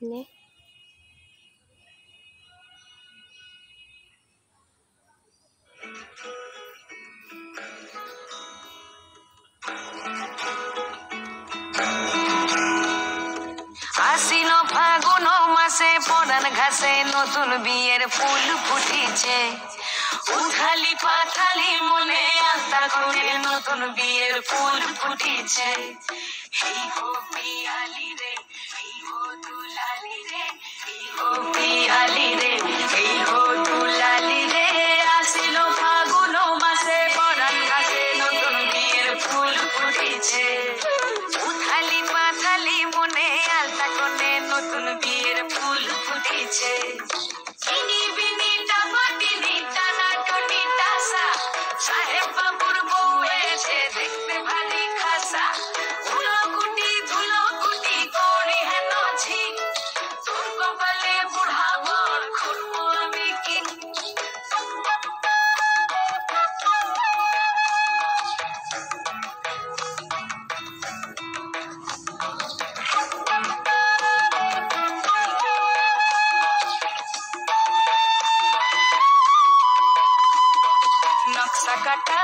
নে আশ্বিন ফাগুন মাসে পরান ঘাসে নতুন বিয়ের ফুল ফুটিছে। উথালি পাথালি মনে আলতা করে নতুন বিয়ের ফুল ফুটিছে। এই হো পিয়ালি রে, এই হো দুলালি রে, এই হো পিয়ালি রে, এই হো দুলালি রে। আশ্বিন ফাগুন মাসে পরান ঘাসে নতুন বিয়ের ফুল ফুটিছে। উথালি পাথালি মনে আলতা করে নতুন বিয়ের ফুল ফুটিছে। চিনি বিনি টামাটিনি টানা টুনি টাসা, সাহেব বাবুর বউ এসে দেখতে ভারী খাসা। ধুলো কুটি করি হেন ঝি, তোর কপালে বুড়া বর করবো আমি কি। নকশা কাটা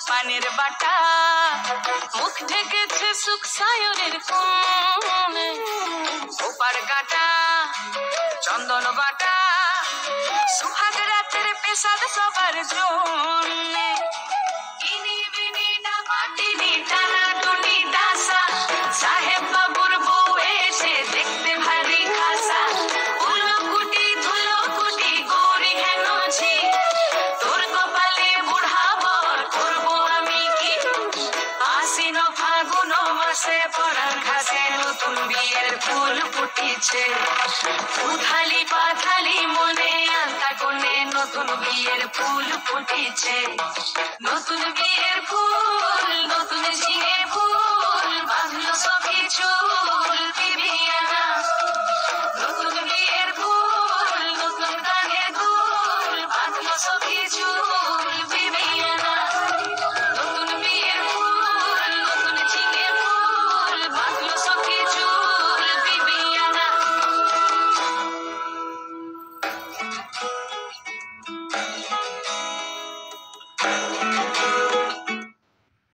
পানের বাটা, মুখ ঢেকেছে সুখ সায়রের কোণে। ওপার কাটা চন্দন বাটা, সুহাগ রাতের পেশাদ সবার জন্যে। ইনি বিনি টামাটিনি টানা টুনি টাসা, সাহেব বাবুর বউ এসে দেখতে ভারী খাসা। ধুলো কুটি করি হেন ঝি, তোর কপালে বুড়া বর করবো আমি কি। আশ্বিন ফাগুন মাসে পরান ঘাসে নতুন বিয়ের ফুল ফুটিছে। উথালি পাথালি মনে আলতা কোণে নতুন বিয়ের ফুল ফুটিছে।